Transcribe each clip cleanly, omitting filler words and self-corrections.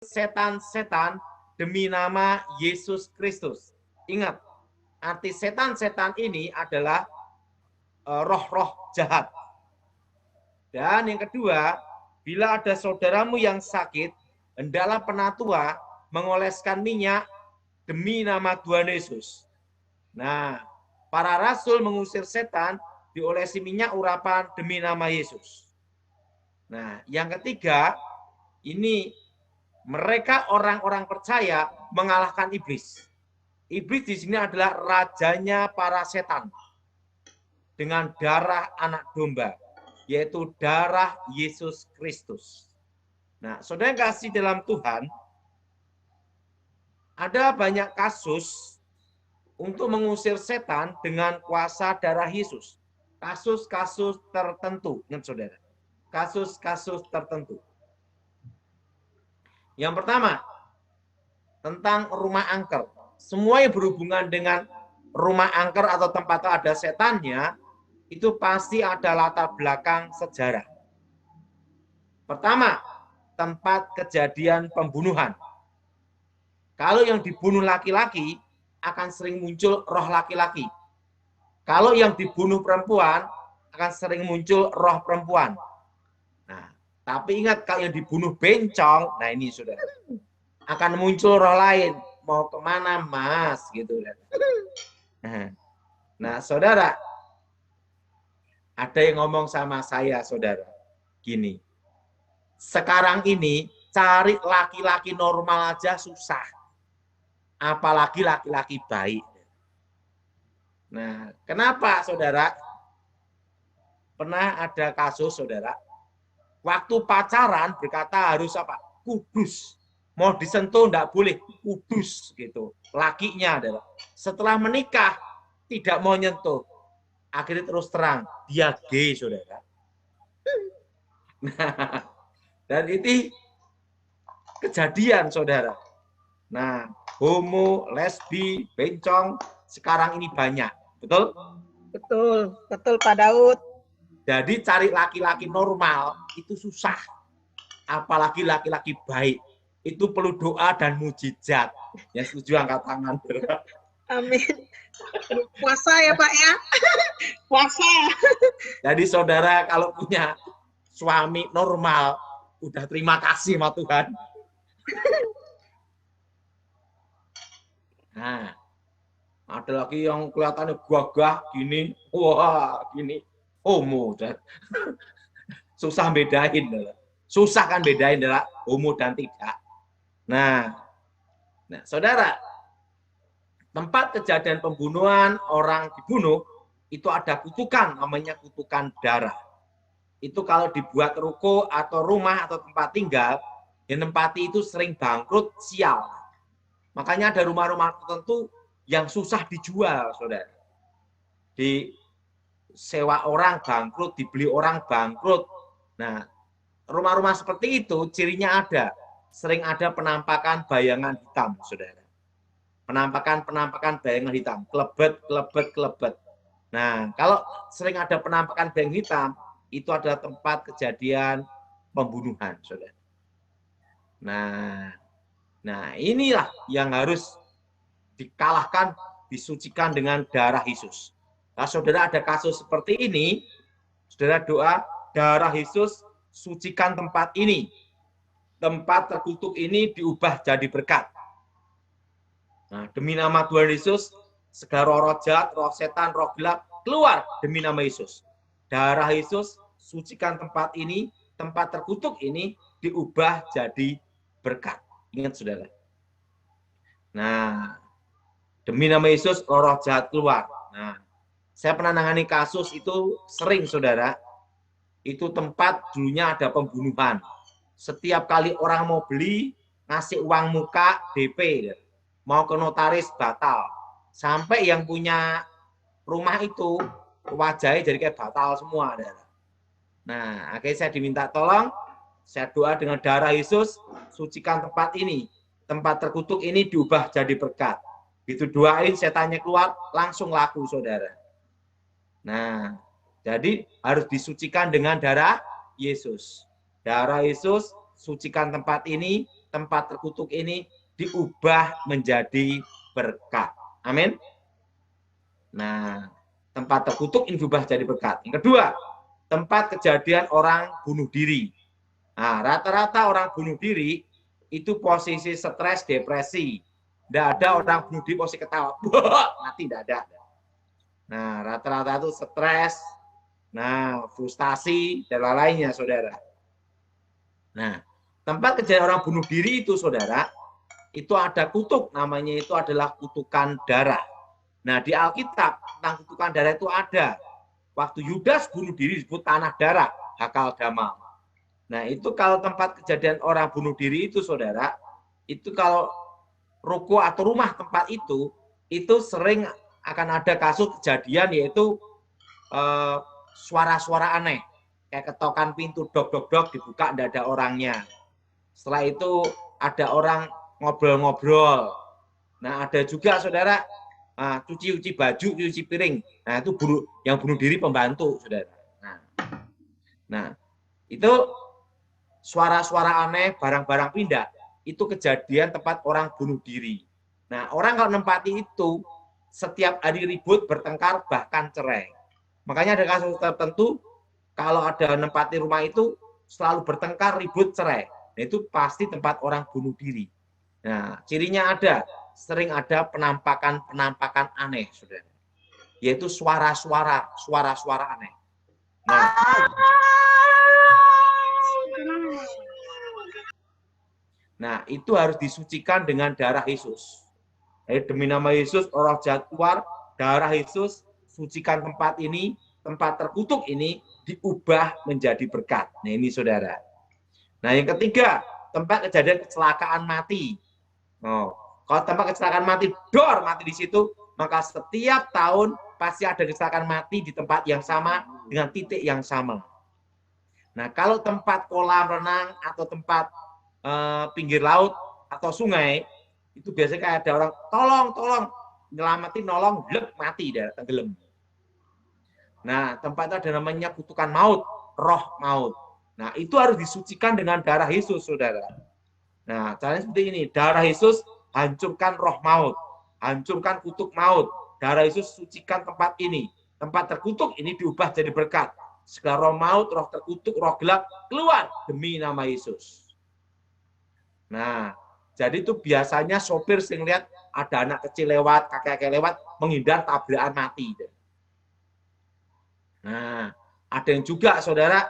setan-setan demi nama Yesus Kristus. Ingat, arti setan-setan ini adalah roh-roh jahat. Dan yang kedua, bila ada saudaramu yang sakit, hendaklah penatua mengoleskan minyak demi nama Tuhan Yesus. Nah, para rasul mengusir setan, diolesi minyak urapan demi nama Yesus. Nah, yang ketiga, ini mereka orang-orang percaya mengalahkan iblis. Iblis di sini adalah rajanya para setan dengan darah anak domba, yaitu darah Yesus Kristus. Nah, saudara yang kasih dalam Tuhan, ada banyak kasus untuk mengusir setan dengan kuasa darah Yesus. Kasus-kasus tertentu, ingat saudara. Kasus-kasus tertentu. Yang pertama, tentang rumah angker. Semua yang berhubungan dengan rumah angker atau tempat ada setannya, itu pasti ada latar belakang sejarah. Pertama, tempat kejadian pembunuhan. Kalau yang dibunuh laki-laki, akan sering muncul roh laki-laki. Kalau yang dibunuh perempuan, akan sering muncul roh perempuan. Nah, tapi ingat kalau yang dibunuh bencong, nah ini sudah akan muncul roh lain. Mau kemana mas? Gitu kan. Nah, saudara, ada yang ngomong sama saya, saudara, gini. Sekarang ini cari laki-laki normal aja susah. Apalagi laki-laki baik. Nah, kenapa, saudara? Pernah ada kasus, saudara, waktu pacaran berkata harus apa? Kudus. Mau disentuh enggak boleh, kudus gitu. Lakinya adalah. Setelah menikah tidak mau nyentuh. Akhirnya terus terang, dia gay, saudara. Nah, dan itu kejadian, saudara. Nah, homo, lesbi, bencong sekarang ini banyak. Betul? Betul, betul Pak Daud. Jadi cari laki-laki normal itu susah. Apalagi laki-laki baik. Itu perlu doa dan mujizat. Yang setuju angkat tangan. Amin. Puasa ya Pak ya. Puasa. Jadi saudara kalau punya suami normal, udah terima kasih sama Tuhan. Nah, ada lagi yang kelihatannya gagah gini, wah gini, homo. Susah bedain, susah kan bedain adalah homo dan tidak. Nah, saudara, tempat kejadian pembunuhan orang dibunuh itu ada kutukan, namanya kutukan darah. Itu kalau dibuat ruko atau rumah atau tempat tinggal, yang nempati itu sering bangkrut, sial. Makanya ada rumah-rumah tertentu yang susah dijual, saudara. Disewa orang bangkrut, dibeli orang bangkrut. Nah, rumah-rumah seperti itu cirinya ada. Sering ada penampakan bayangan hitam, saudara. Penampakan bayangan hitam, kelebet. Nah, kalau sering ada penampakan bayangan hitam, itu adalah tempat kejadian pembunuhan, saudara. Nah, inilah yang harus dikalahkan, disucikan dengan darah Yesus. Nah, saudara ada kasus seperti ini, saudara doa, darah Yesus sucikan tempat ini. Tempat terkutuk ini diubah jadi berkat. Nah, demi nama Tuhan Yesus, segala roh jahat, roh setan, roh gelap, keluar demi nama Yesus. Darah Yesus sucikan tempat ini, tempat terkutuk ini diubah jadi berkat. Ingat, saudara. Nah, demi nama Yesus, roh jahat keluar. Nah, saya pernah nangani kasus itu sering, saudara. Itu tempat dulunya ada pembunuhan. Setiap kali orang mau beli, ngasih uang muka, DP. Mau ke notaris, batal. Sampai yang punya rumah itu, wajahnya jadi kayak batal semua. Nah, akhirnya saya diminta tolong, saya doa dengan darah Yesus, sucikan tempat ini. Tempat terkutuk ini diubah jadi berkat. Gitu doain, setannya keluar, langsung laku, saudara. Nah, jadi harus disucikan dengan darah Yesus. Darah Yesus, sucikan tempat ini, tempat terkutuk ini diubah menjadi berkat. Amin. Nah, tempat terkutuk ini diubah jadi berkat. Yang kedua, tempat kejadian orang bunuh diri. Nah, rata-rata orang bunuh diri itu posisi stres, depresi. Tidak ada orang bunuh diri posisi ketawa. Mati tidak ada. Nah, rata-rata itu stres, nah, frustasi, dan lainnya, saudara. Nah, tempat kejadian orang bunuh diri itu, saudara, itu ada kutuk, namanya itu adalah kutukan darah. Nah, di Alkitab, tentang kutukan darah itu ada. Waktu Yudas bunuh diri disebut tanah darah, Hakal Damal. Nah, itu kalau tempat kejadian orang bunuh diri itu, saudara, itu kalau ruko atau rumah tempat itu sering akan ada kasus kejadian yaitu suara-suara aneh. Kayak ketokan pintu, dok-dok-dok, dibuka, tidak ada orangnya. Setelah itu ada orang ngobrol-ngobrol. Nah, ada juga, saudara, cuci-cuci baju, cuci piring. Nah, itu yang bunuh diri pembantu, saudara. Nah, itu suara-suara aneh, barang-barang pindah, itu kejadian tempat orang bunuh diri. Nah, orang kalau nempati itu, setiap hari ribut, bertengkar, bahkan cerai. Makanya ada kasus tertentu, kalau ada nempati rumah itu, selalu bertengkar, ribut, cerai. Nah, itu pasti tempat orang bunuh diri. Nah, cirinya ada, sering ada penampakan aneh, saudara. Yaitu suara-suara aneh. Nah, itu harus disucikan dengan darah Yesus. Demi nama Yesus, roh jahat keluar, darah Yesus, sucikan tempat ini, tempat terkutuk ini, diubah menjadi berkat. Nah, ini, saudara. Nah, yang ketiga, tempat kejadian kecelakaan mati. Kalau tempat kecelakaan mati, mati di situ, maka setiap tahun pasti ada kecelakaan mati di tempat yang sama, dengan titik yang sama. Nah, kalau tempat kolam renang atau tempat pinggir laut atau sungai, itu biasanya kayak ada orang, tolong, nyelamatin, nolong, mati, tenggelam. Nah, tempat itu ada namanya kutukan maut, roh maut. Nah, itu harus disucikan dengan darah Yesus, saudara. Nah, caranya seperti ini, darah Yesus hancurkan roh maut, hancurkan kutuk maut. Darah Yesus sucikan tempat ini. Tempat terkutuk ini diubah jadi berkat. Segala roh maut, roh terkutuk, roh gelap, keluar demi nama Yesus. Nah, jadi itu biasanya sopir sering lihat ada anak kecil lewat, kakek-kakek lewat, menghindar tabrakan mati. Nah, ada yang juga, saudara,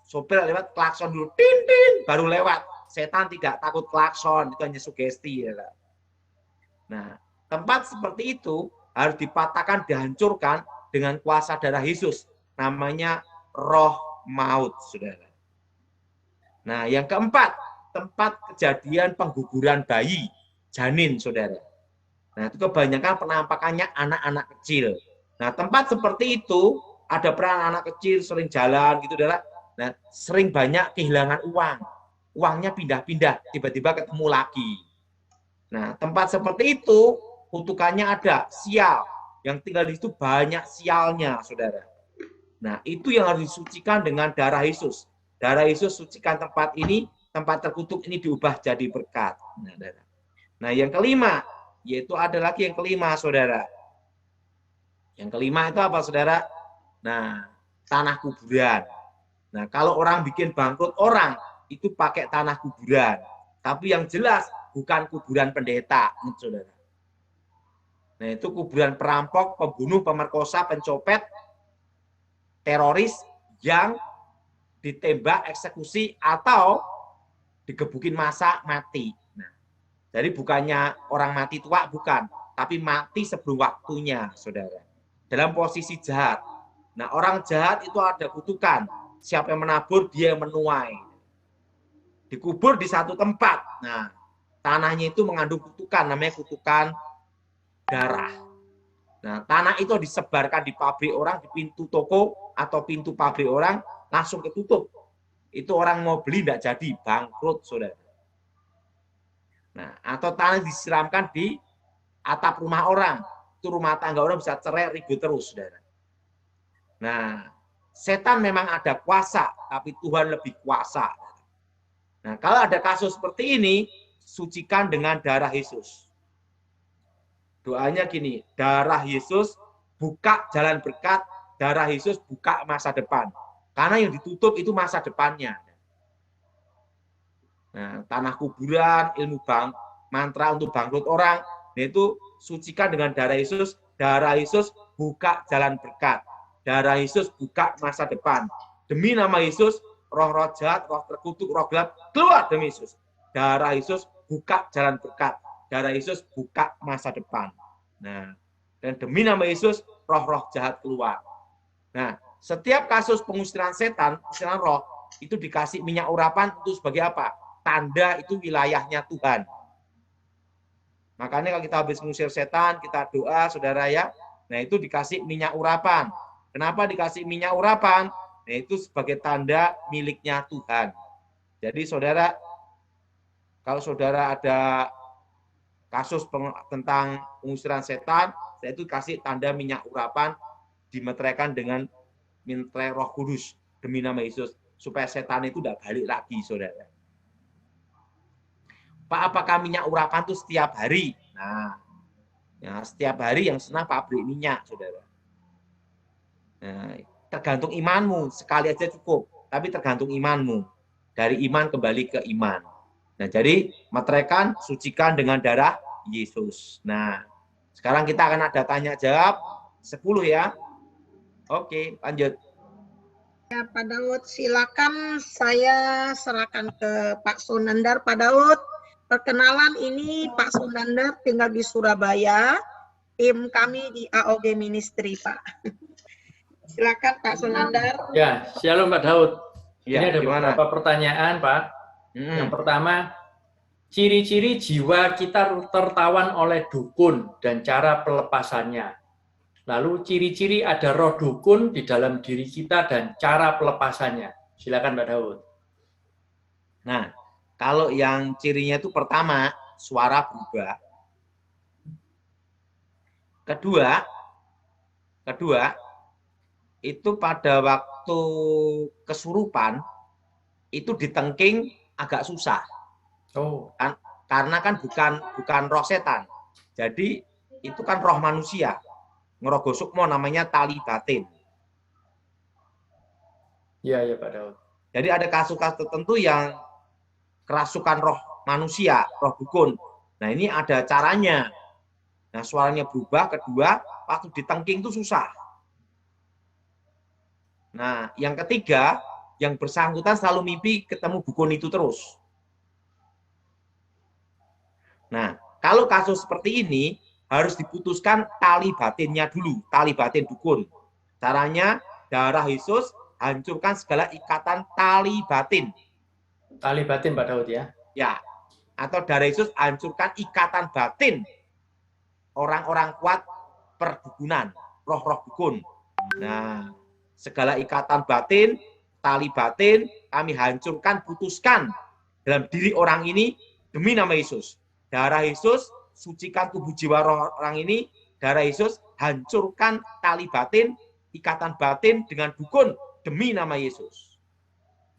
sopir lewat klakson dulu, tin, baru lewat. Setan tidak takut klakson, itu hanya sugesti. Ya. Nah, tempat seperti itu harus dipatahkan, dihancurkan dengan kuasa darah Yesus. Namanya roh maut, saudara. Nah, yang keempat, tempat kejadian pengguguran bayi, janin, saudara. Nah, itu kebanyakan penampakannya anak-anak kecil. Nah, tempat seperti itu, ada peran anak kecil sering jalan, gitu, saudara. Nah, sering banyak kehilangan uang. Uangnya pindah-pindah, tiba-tiba ketemu lagi. Nah, tempat seperti itu, kutukannya ada, sial. Yang tinggal di situ banyak sialnya, saudara. Nah, itu yang harus disucikan dengan darah Yesus. Darah Yesus sucikan tempat ini, tempat terkutuk ini diubah jadi berkat. Nah, yang kelima, yaitu ada lagi yang kelima, saudara. Yang kelima itu apa, saudara? Nah, tanah kuburan. Nah, kalau orang bikin bangkrut orang, itu pakai tanah kuburan. Tapi yang jelas, bukan kuburan pendeta, saudara. Nah, itu kuburan perampok, pembunuh, pemerkosa, pencopet, teroris yang ditembak, eksekusi, atau digebukin massa, mati. Nah, jadi bukannya orang mati tua, bukan. Tapi mati sebelum waktunya, saudara. Dalam posisi jahat. Nah, orang jahat itu ada kutukan. Siapa yang menabur, dia yang menuai. Dikubur di satu tempat. Nah, tanahnya itu mengandung kutukan, namanya kutukan darah. Nah, tanah itu disebarkan di pabrik orang, di pintu toko atau pintu pabrik orang, langsung ketutup. Itu orang mau beli tidak jadi, bangkrut, saudara. Nah, atau tanah disiramkan di atap rumah orang, itu rumah tangga orang bisa cerai, ribut terus, saudara. Nah, setan memang ada kuasa, tapi Tuhan lebih kuasa. Nah, kalau ada kasus seperti ini, sucikan dengan darah Yesus. Doanya gini, darah Yesus buka jalan berkat, darah Yesus buka masa depan. Karena yang ditutup itu masa depannya. Nah, tanah kuburan, ilmu mantra untuk bangkrut orang, nah itu sucikan dengan darah Yesus buka jalan berkat, darah Yesus buka masa depan. Demi nama Yesus, roh-roh jahat, roh terkutuk, roh gelap, keluar demi Yesus. Darah Yesus buka jalan berkat, darah Yesus buka masa depan. Nah, dan demi nama Yesus, roh-roh jahat keluar. Nah, setiap kasus pengusiran setan, pengusiran roh, itu dikasih minyak urapan itu sebagai apa? Tanda itu wilayahnya Tuhan. Makanya kalau kita habis mengusir setan, kita doa, saudara ya, nah itu dikasih minyak urapan. Kenapa dikasih minyak urapan? Nah itu sebagai tanda miliknya Tuhan. Jadi saudara, kalau saudara ada kasus tentang pengusiran setan, saya itu kasih tanda minyak urapan, dimeteraikan dengan mintre Roh Kudus demi nama Yesus, supaya setan itu tidak balik lagi, saudara. Pak, apakah minyak urapan itu setiap hari? Nah, ya, setiap hari yang senang pabrik minyak, saudara. Nah, tergantung imanmu, sekali aja cukup, tapi tergantung imanmu. Dari iman kembali ke iman. Nah, jadi meteraikan, sucikan dengan darah Yesus. Nah, sekarang kita akan ada tanya jawab 10 ya. Oke, lanjut. Ya, Pak Daud, silakan saya serahkan ke Pak Sunandar. Pak Daud, perkenalan, ini Pak Sunandar tinggal di Surabaya, tim kami di AOG Ministry, Pak. Silakan Pak Sunandar. Ya, shalom Pak Daud. Ya, ini ada gimana? beberapa pertanyaan, Pak. Yang pertama, ciri-ciri jiwa kita tertawan oleh dukun dan cara pelepasannya. Lalu ciri-ciri ada roh dukun di dalam diri kita dan cara pelepasannya. Silakan Pak Daud. Nah, kalau yang cirinya itu pertama, suara berubah. Kedua, itu pada waktu kesurupan, itu ditengking agak susah. Oh. Karena kan bukan roh setan. Jadi itu kan roh manusia. Ngerogo sukmo namanya tali batin. Iya, Pak Daud. Jadi ada kasus-kasus tertentu yang kerasukan roh manusia, roh dukun. Nah, ini ada caranya. Nah, suaranya berubah. Kedua, waktu ditengking itu susah. Nah, yang ketiga, yang bersangkutan selalu mimpi ketemu dukun itu terus. Nah, kalau kasus seperti ini, harus diputuskan tali batinnya dulu, tali batin dukun. Caranya, darah Yesus hancurkan segala ikatan tali batin. Tali batin, Pak Daud ya? Ya, atau darah Yesus hancurkan ikatan batin orang-orang kuat perdukunan, roh-roh dukun. Nah, segala ikatan batin, tali batin, kami hancurkan, putuskan dalam diri orang ini demi nama Yesus. Darah Yesus, sucikan tubuh jiwa orang ini, darah Yesus, hancurkan tali batin, ikatan batin dengan dukun demi nama Yesus.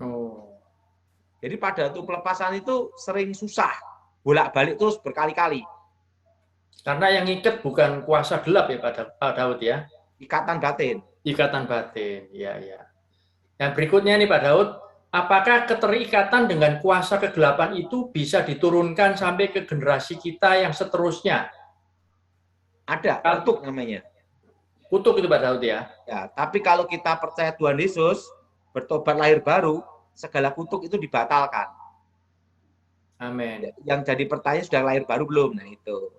Oh. Jadi pada waktu pelepasan itu sering susah, bolak-balik terus berkali-kali. Karena yang ikat bukan kuasa gelap ya Pak Daud ya? Ikatan batin. Ikatan batin, ya. Yang berikutnya nih Pak Daud, apakah keterikatan dengan kuasa kegelapan itu bisa diturunkan sampai ke generasi kita yang seterusnya? Ada, kutuk namanya. Kutuk itu Pak Daud ya? Ya, tapi kalau kita percaya Tuhan Yesus, bertobat lahir baru, segala kutuk itu dibatalkan. Amin. Yang jadi pertanyaan sudah lahir baru belum? Nah itu.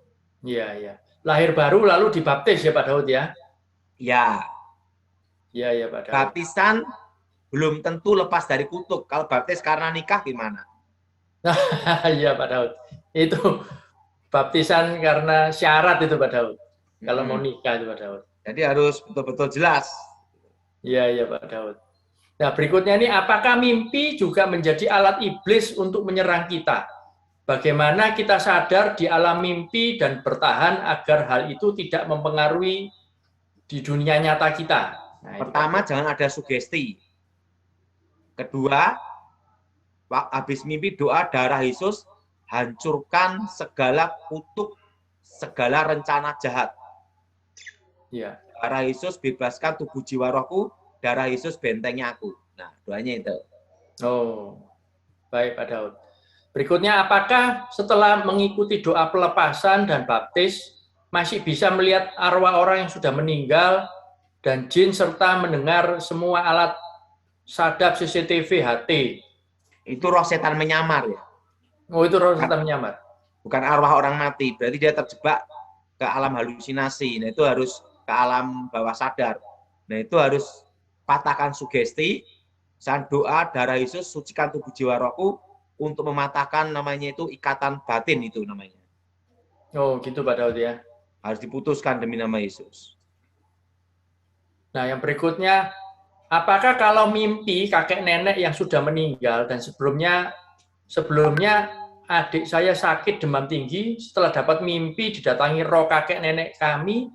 Iya. Lahir baru lalu dibaptis ya Pak Daud ya? Ya. Iya Pak Daud. Baptisan belum tentu lepas dari kutuk. Kalau baptis karena nikah gimana? Iya Pak Daud. Itu baptisan karena syarat itu Pak Daud. Kalau mau nikah itu Pak Daud. Jadi harus betul-betul jelas. Iya Pak Daud. Nah berikutnya ini, apakah mimpi juga menjadi alat iblis untuk menyerang kita? Bagaimana kita sadar di alam mimpi dan bertahan agar hal itu tidak mempengaruhi di dunia nyata kita? Nah, pertama, jangan ada sugesti. Kedua, habis mimpi doa darah Yesus, hancurkan segala kutuk, segala rencana jahat. Iya. Darah Yesus bebaskan tubuh jiwa rohku, darah Yesus bentengnya aku. Nah, doanya itu. Oh, baik Pak Daud. Berikutnya, apakah setelah mengikuti doa pelepasan dan baptis, masih bisa melihat arwah orang yang sudah meninggal dan jin serta mendengar semua alat sadap CCTV, HT? Itu roh setan menyamar ya. Oh, itu roh setan menyamar. Bukan arwah orang mati, berarti dia terjebak ke alam halusinasi. Nah, itu harus ke alam bawah sadar. Nah, itu harus patahkan sugesti, saat doa darah Yesus sucikan tubuh jiwa rohku untuk mematahkan namanya itu ikatan batin itu namanya. Oh, gitu Pak Daud ya. Harus diputuskan demi nama Yesus. Nah, yang berikutnya, apakah kalau mimpi kakek nenek yang sudah meninggal dan sebelumnya adik saya sakit demam tinggi, setelah dapat mimpi didatangi roh kakek nenek kami,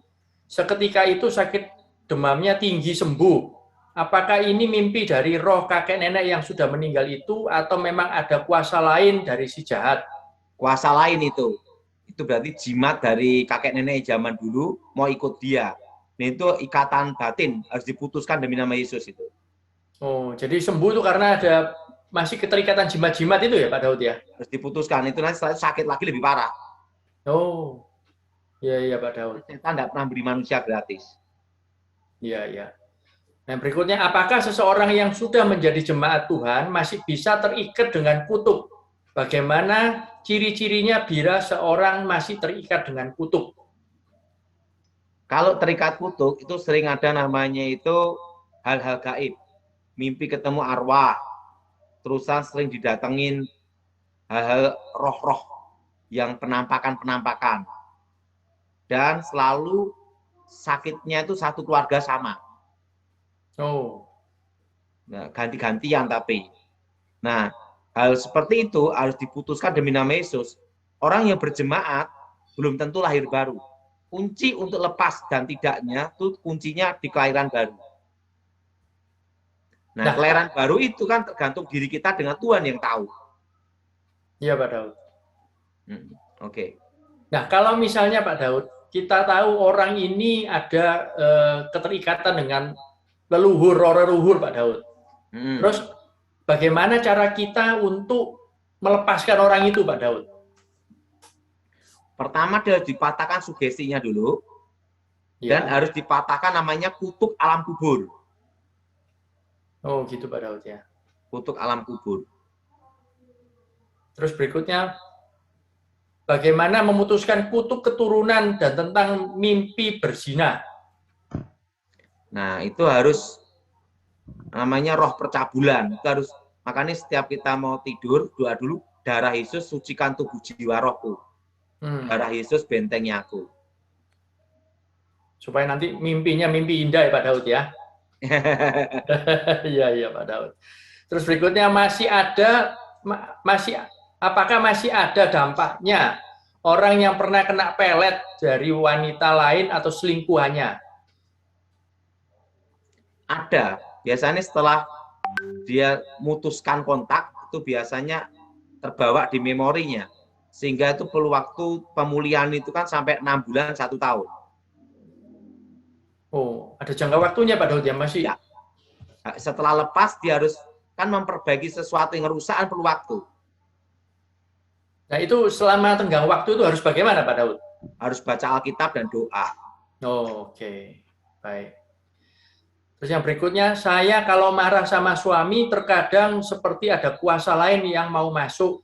seketika itu sakit demamnya tinggi sembuh. Apakah ini mimpi dari roh kakek nenek yang sudah meninggal itu atau memang ada kuasa lain dari si jahat? Kuasa lain itu. Itu berarti jimat dari kakek nenek zaman dulu mau ikut dia. Nah, itu ikatan batin harus diputuskan demi nama Yesus itu. Oh, jadi sembuh itu karena ada masih keterikatan jimat-jimat itu ya Pak Daud ya? Harus diputuskan. Itu nanti sakit lagi lebih parah. Oh, iya Pak Daud. Setan tidak pernah beri manusia gratis. Iya. Nah, berikutnya, apakah seseorang yang sudah menjadi jemaat Tuhan masih bisa terikat dengan kutuk? Bagaimana ciri-cirinya bila seorang masih terikat dengan kutuk? Kalau terikat kutuk, itu sering ada namanya itu hal-hal gaib. Mimpi ketemu arwah, terusan sering didatengin hal-hal roh-roh yang penampakan-penampakan. Dan selalu sakitnya itu satu keluarga sama. Oh. Nah, ganti-gantian tapi. Nah, hal seperti itu harus diputuskan demi nama Yesus. Orang yang berjemaat belum tentu lahir baru. Kunci untuk lepas dan tidaknya itu kuncinya di kelahiran baru. Nah, kelahiran baru itu kan tergantung diri kita dengan Tuhan yang tahu. Iya Pak Daud. Oke. Nah, kalau misalnya Pak Daud, kita tahu orang ini ada keterikatan dengan leluhur, roh leluhur Pak Daud. Terus bagaimana cara kita untuk melepaskan orang itu Pak Daud? Pertama dia dipatahkan sugestinya dulu. Dan harus dipatahkan namanya kutuk alam kubur. Oh gitu Pak Daud ya. Kutuk alam kubur. Terus berikutnya, bagaimana memutuskan kutuk keturunan dan tentang mimpi berzina? Nah, itu harus namanya roh percabulan. Itu harus, makanya setiap kita mau tidur, doa dulu, darah Yesus sucikan tubuh jiwa rohku. Darah Yesus bentengnya aku. Supaya nanti mimpinya mimpi indah ya Pak Daud ya. Iya Pak Daud. Terus berikutnya, apakah masih ada dampaknya orang yang pernah kena pelet dari wanita lain atau selingkuhannya? Ada. Biasanya setelah dia mutuskan kontak, itu biasanya terbawa di memorinya. Sehingga itu perlu waktu pemulihan itu kan sampai 6 bulan, 1 tahun. Oh, ada jangka waktunya Pak Daud ya masih? Ya. Setelah lepas, dia harus kan memperbaiki sesuatu yang rusak, perlu waktu. Nah itu selama tenggang waktu itu harus bagaimana Pak Daud? Harus baca Alkitab dan doa. Oh, oke. Baik. Terus yang berikutnya, saya kalau marah sama suami terkadang seperti ada kuasa lain yang mau masuk.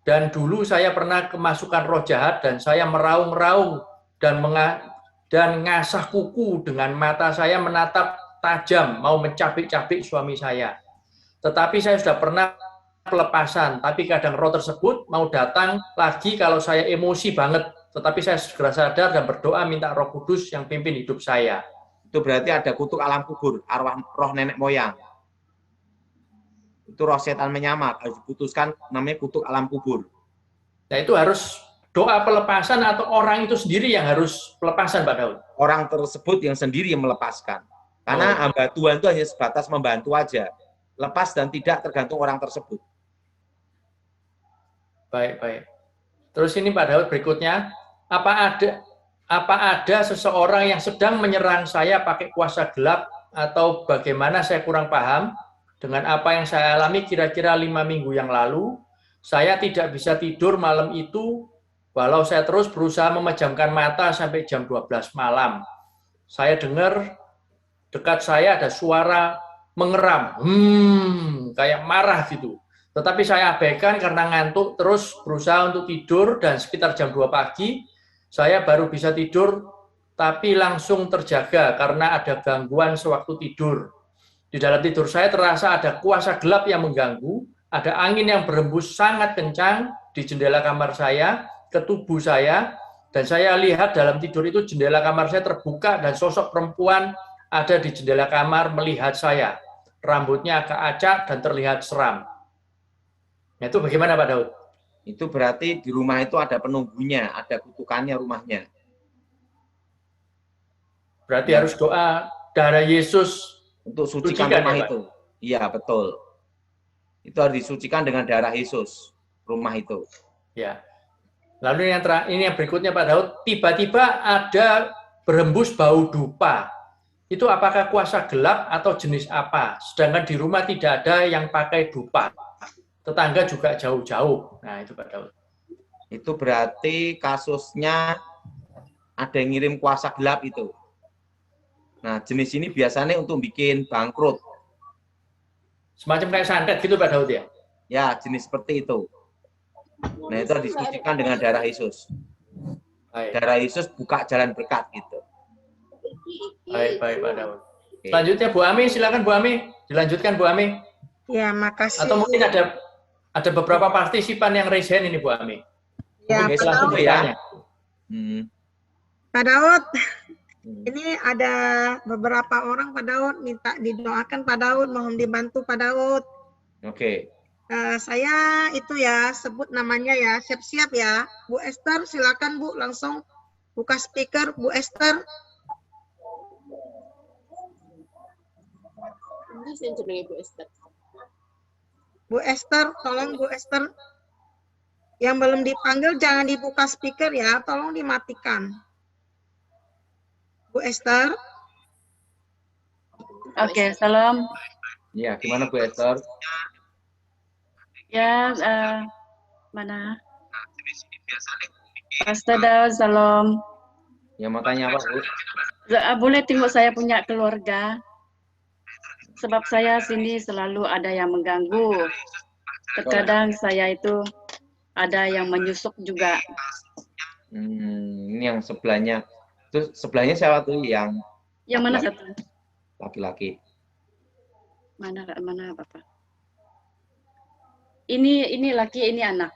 Dan dulu saya pernah kemasukan roh jahat dan saya meraung-raung dan ngasah kuku dengan mata saya menatap tajam mau mencabik-cabik suami saya. Tetapi saya sudah pernah pelepasan, tapi kadang roh tersebut mau datang lagi kalau saya emosi banget. Tetapi saya segera sadar dan berdoa minta Roh Kudus yang pimpin hidup saya. Itu berarti ada kutuk alam kubur, arwah roh nenek moyang. Itu roh setan menyamar, harus diputuskan namanya kutuk alam kubur. Nah itu harus doa pelepasan atau orang itu sendiri yang harus pelepasan Pak Daud? Orang tersebut yang sendiri yang melepaskan. Karena hamba Tuhan itu hanya sebatas membantu aja. Lepas dan tidak tergantung orang tersebut. Baik. Terus ini Pak Daud berikutnya, apa ada seseorang yang sedang menyerang saya pakai kuasa gelap atau bagaimana, saya kurang paham dengan apa yang saya alami kira-kira 5 minggu yang lalu. Saya tidak bisa tidur malam itu walau saya terus berusaha memejamkan mata sampai jam 12 malam. Saya dengar dekat saya ada suara mengeram, kayak marah gitu. Tetapi saya abaikan karena ngantuk, terus berusaha untuk tidur, dan sekitar jam 2 pagi saya baru bisa tidur, tapi langsung terjaga karena ada gangguan sewaktu tidur. Di dalam tidur saya terasa ada kuasa gelap yang mengganggu, ada angin yang berhembus sangat kencang di jendela kamar saya, ke tubuh saya, dan saya lihat dalam tidur itu jendela kamar saya terbuka dan sosok perempuan ada di jendela kamar melihat saya. Rambutnya agak acak dan terlihat seram. Nah, itu bagaimana Pak Daud? Itu berarti di rumah itu ada penunggunya, ada kutukannya rumahnya. Berarti harus doa darah Yesus untuk sucikan rumah itu. Iya, betul. Itu harus disucikan dengan darah Yesus, rumah itu. Ya. Lalu ini yang berikutnya Pak Daud, tiba-tiba ada berhembus bau dupa. Itu apakah kuasa gelap atau jenis apa? Sedangkan di rumah tidak ada yang pakai dupa. Tetangga juga jauh-jauh. Nah, itu Pak Daud. Itu berarti kasusnya ada yang ngirim kuasa gelap itu. Nah, jenis ini biasanya untuk bikin bangkrut. Semacam kayak santet gitu Pak Daud ya? Ya, jenis seperti itu. Nah, itu disucikan dengan darah Yesus. Darah Yesus buka jalan berkat gitu. Baik Pak Daud. Selanjutnya Bu Ami, silakan Bu Ami. Dilanjutkan Bu Ami. Ya, makasih. Atau mungkin ada beberapa partisipan yang raise hand ini Bu Ami. Ya, Pak Daud ya. Pak Daud, ini ada beberapa orang Pak Daud minta didoakan Pak Daud, mohon dibantu Pak Daud. Oke. Saya itu ya sebut namanya ya, siap-siap ya. Bu Esther, silakan Bu, langsung buka speaker Bu Esther. Bu Esther, tolong Bu Esther. Yang belum dipanggil jangan dibuka speaker ya, tolong dimatikan. Bu Esther. Oke, salam. Ya, gimana Bu Esther? Ya, mana? Pastor Daud, salam. Ya, mau tanya apa Bu? Boleh tengok saya punya keluarga? Sebab saya sini selalu ada yang mengganggu. Terkadang saya itu ada yang menyusup juga. Ini yang sebelahnya. Terus sebelahnya siapa tuh yang? Yang mana satu? Laki-laki. Mana Bapak? Ini laki, ini anak.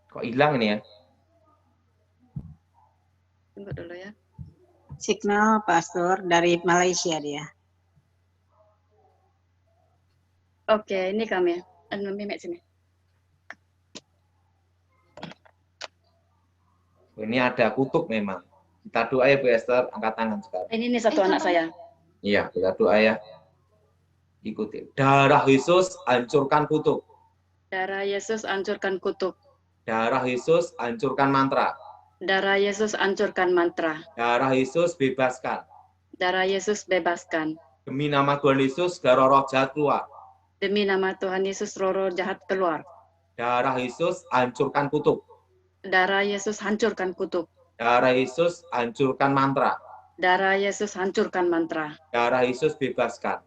Kok hilang ini ya? Tunggu dulu ya. Signal Pastor dari Malaysia dia. Oke, ini kami. Mimek sini. Ini ada kutuk memang. Kita doa ya Bu Esther, angkat tangan sekarang. Ini satu anak saya. Iya, kita doa ya. Ikuti. Darah Yesus hancurkan kutuk. Darah Yesus hancurkan kutuk. Darah Yesus hancurkan mantra. Darah Yesus hancurkan mantra. Darah Yesus bebaskan. Darah Yesus bebaskan. Demi nama Tuhan Yesus, roh jahat keluar. Demi nama Tuhan Yesus, roh jahat keluar. Darah Yesus hancurkan kutuk. Darah Yesus hancurkan kutuk. Darah Yesus hancurkan mantra. Darah Yesus hancurkan mantra. Darah Yesus bebaskan.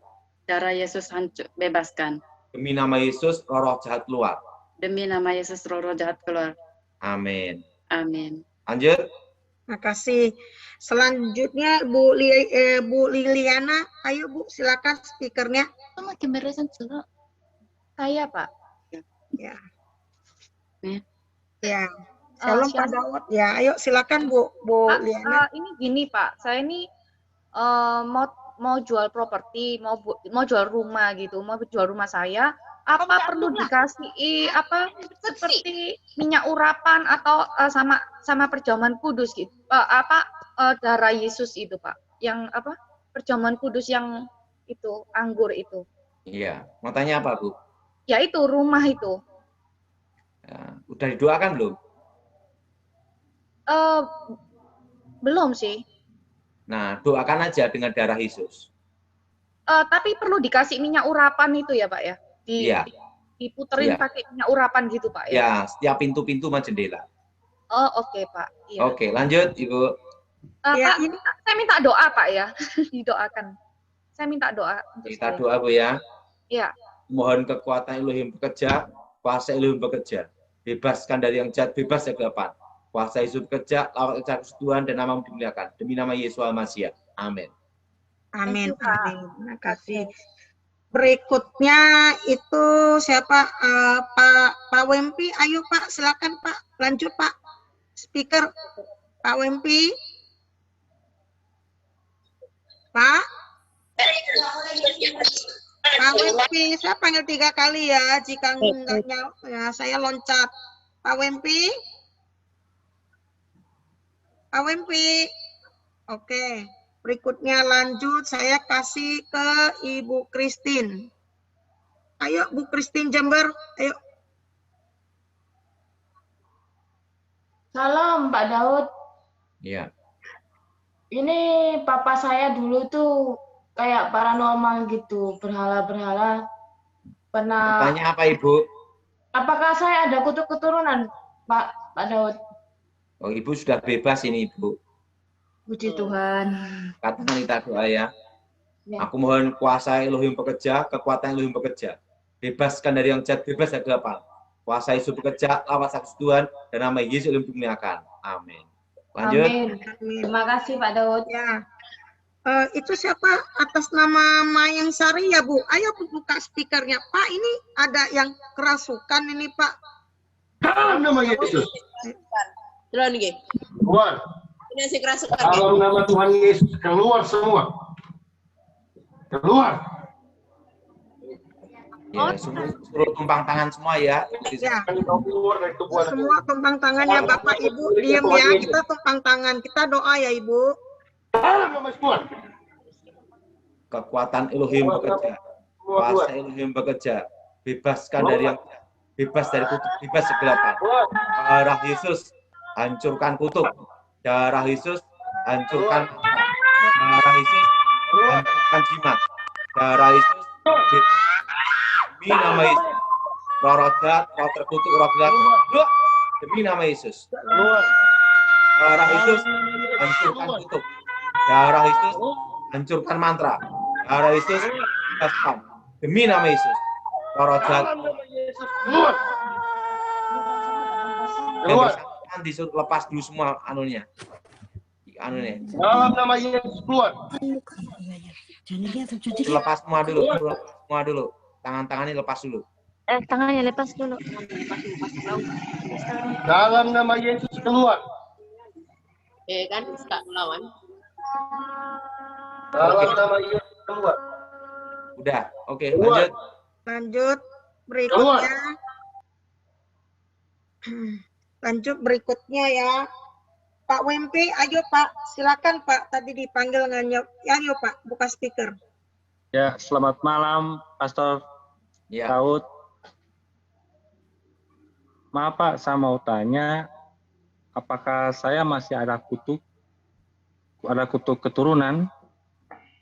Darah Yesus bebaskan. Demi nama Yesus, roh jahat keluar. Demi nama Yesus, roh jahat keluar. Amin. Amin. Lanjut. Makasih. Selanjutnya Bu Liliana, ayo Bu, silakan speakernya. Saya Pak. Ya. Ya. Ya. Salam Pak Daud. Ya, ayo silakan Bu Liliana. Ini gini Pak, saya ini mau jual properti, mau jual rumah gitu, mau jual rumah saya. Apa perlu dikasih seperti minyak urapan atau sama perjamuan kudus gitu? Darah Yesus itu Pak, yang perjamuan kudus yang itu anggur itu. Iya. Mau tanya apa, Bu? Ya itu rumah itu. Ya, udah didoakan belum? Belum sih. Nah, doakan aja dengan darah Yesus. Tapi perlu dikasih minyak urapan itu ya Pak ya? Iya. Diputerin Iya. pakai minyak urapan gitu Pak ya? Ya, setiap pintu-pintu sama jendela. Oh oke Pak. Iya. Oke, lanjut Ibu. Ya, Pak, saya minta doa Pak ya, didoakan. Saya minta doa untuk Kita saya. doa, Bu ya. Iya. Mohon kekuatan Elohim bekerja, kuasa Elohim bekerja. Bebaskan dari yang jahat, bebas dari kegelapan. Kuasa Yesus bekerja, lawat kecara Tuhan dan namamu dimuliakan. Demi nama Yesus Al-Masih. Amin. Amin. Thank you, Pak. Amin. Terima kasih. Berikutnya itu siapa? Pak Wempi. Ayo Pak, silakan Pak. Lanjut Pak. Speaker Pak Wempi. Pak. Pak Wempi, saya panggil 3 kali ya. Jika enggak nyawa, ya saya loncat. Pak Wempi. Pak Wempi. Oke. Berikutnya lanjut, saya kasih ke Ibu Christine. Ayo Bu Christine Jember, ayo. Salam Pak Daud. Iya. Ini papa saya dulu tuh kayak paranormal gitu, berhala-berhala. Pernah. Tanya apa Ibu? Apakah saya ada kutuk keturunan, Pak Daud? Oh, Ibu sudah bebas ini Ibu. Puji Tuhan. Katakan kita doa ya. Ya. Aku mohon kuasa Elohim bekerja, kekuatan Elohim bekerja. Bebaskan dari yang jahat, bebas dari kegelapan. Kuasa Yesus bekerja, lawat saksi Tuhan, dan nama Yesus Elohim dimuliakan. Amin. Lanjut. Amin. Terima kasih Pak Daud. Ya. Itu siapa atas nama Mayang Sari ya Bu? Ayo buka speakernya. Pak, ini ada yang kerasukan ini Pak. Dalam nama Yesus. Keluar nih. Keluar. Ini si kerasukan. Dalam nama Tuhan Yesus. Keluar semua. Keluar. Ya, suruh tumpang tangan semua ya. Ya. Keluar dari tubuh anak. Semua tumpang tangannya Bapak Ibu. Diam ya, kita tumpang tangan. Kita doa ya Ibu. Dalam nama Tuhan. Kekuatan Elohim bekerja. Kuasa Elohim bekerja. Bebaskan dari yang bebas dari kutuk, bebas kegelapan. Darah Yesus hancurkan kutuk. Darah Yesus hancurkan. Darah Yesus hancurkan jimat. Darah Yesus demi nama Yesus. Roh jahat, roh terkutuk, roh gelap. Demi nama Yesus. Darah Yesus hancurkan kutuk. Darah Yesus hancurkan mantra. Darah Yesus bebaskan. Demi nama Yesus. Roh jahat. Keluar. Keluar. Yang disuruh lepas dulu semua anunya. Anunya. Dalam nama Yesus keluar. Lepas semua dulu. Semua dulu. Tangan-tangannya lepas dulu. Tangannya lepas dulu. Dalam nama Yesus keluar. Kan suka melawan. Dalam nama Yesus keluar. Udah. Oke, Keluar. lanjut. Lanjut berikutnya. Lanjut berikutnya ya. Pak Wempi, ayo Pak. Silakan Pak. Tadi dipanggil nganyop. Ya, ayo Pak, buka speaker. Ya, selamat malam Pastor Ya. Daud. Maaf Pak, saya mau tanya, apakah saya masih ada kutuk keturunan?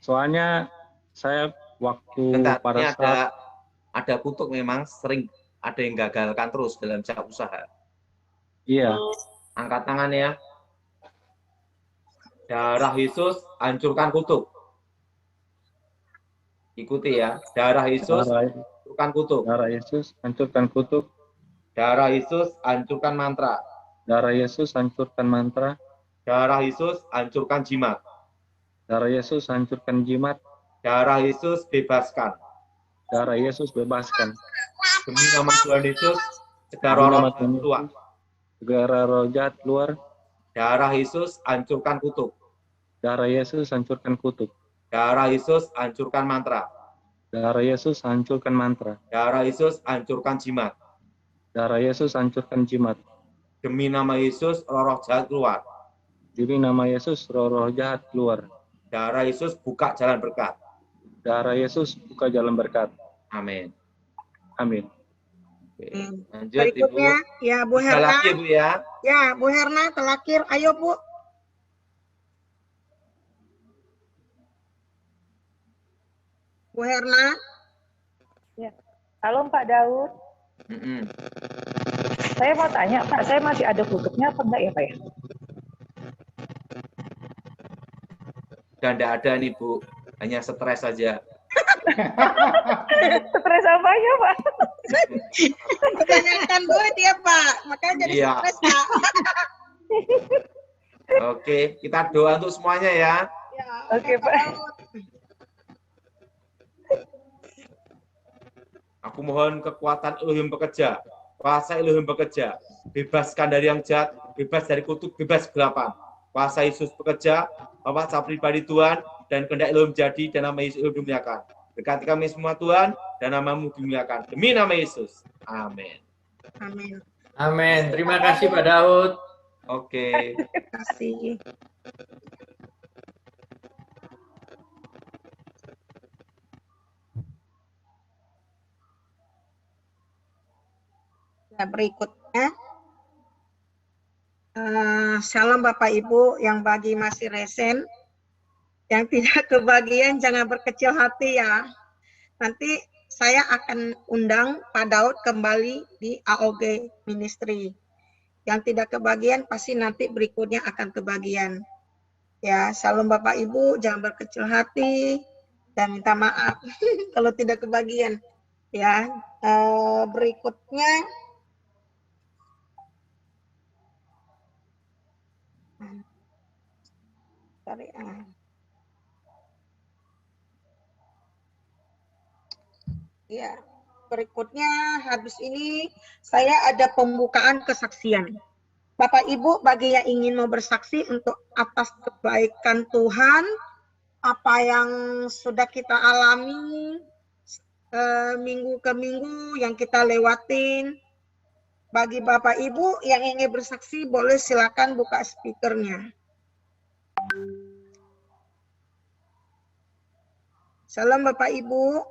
Soalnya saya waktu Bentar, pada ini saat ada kutuk memang sering ada yang gagalkan terus dalam setiap usaha. iya, Angkat tangan ya. Darah Yesus hancurkan kutuk. Ikuti ya. Darah Yesus hancurkan kutuk. darah Yesus hancurkan kutuk, Darah Yesus hancurkan mantra. darah Yesus hancurkan mantra, Darah Yesus hancurkan jimat. darah Yesus hancurkan jimat, Darah Yesus bebaskan. darah Yesus bebaskan. Demi nama Tuhan Yesus, segala roh keluar. Segala roh jahat keluar, Darah Yesus hancurkan kutuk. darah Yesus hancurkan kutuk, Darah Yesus hancurkan mantra. darah Yesus hancurkan mantra, Darah Yesus hancurkan jimat. darah Yesus hancurkan jimat. Demi nama Yesus, roh jahat keluar. Demi nama Yesus, roh-roh jahat keluar. Darah Yesus buka jalan berkat. Darah Yesus buka jalan berkat. Amin. Amin. Oke. Lanjut Ibu. Berikutnya, ya Bu Bisa Herna. lagi Bu ya. Ya, Bu Herna terakhir. Ayo Bu. Bu Herna. Halo Pak Daud. Saya mau tanya Pak, saya masih ada kutubnya apa enggak ya Pak ya? Udah enggak ada nih Bu. Hanya stres saja. Stres apanya Pak? Kebanyakan duit ya Pak, makanya jadi Iya. stres Pak. Oke, kita doa untuk semuanya ya. Ya, Oke Pak. Aku mohon kekuatan Elohim bekerja, kuasa Elohim bekerja, bebaskan dari yang jahat, bebas dari kutuk, bebas kegelapan. Kuasa Yesus bekerja, Bapak saya pribadi Tuhan, dan kehendak Elohim jadi, dan nama Yesus Elohim dimuliakan. Berkati kami semua Tuhan, dan namamu dimuliakan. Demi nama Yesus. Amin. Amin. Amin. Terima kasih Pak Daud. Oke. Terima kasih. Nah, berikutnya, Shalom Bapak Ibu yang bagi masih resen, yang tidak kebagian jangan berkecil hati ya. Nanti saya akan undang Pak Daud kembali di AOG Ministry. Yang tidak kebagian pasti nanti berikutnya akan kebagian. Ya, Shalom Bapak Ibu, jangan berkecil hati dan minta maaf kalau tidak kebagian. Ya, berikutnya. Sorry, ya, berikutnya habis ini saya ada pembukaan kesaksian. Bapak Ibu bagi yang ingin mau bersaksi untuk atas kebaikan Tuhan, apa yang sudah kita alami minggu ke minggu yang kita lewatin. Bagi Bapak Ibu yang ingin bersaksi boleh silakan buka speakernya. Salam Bapak Ibu.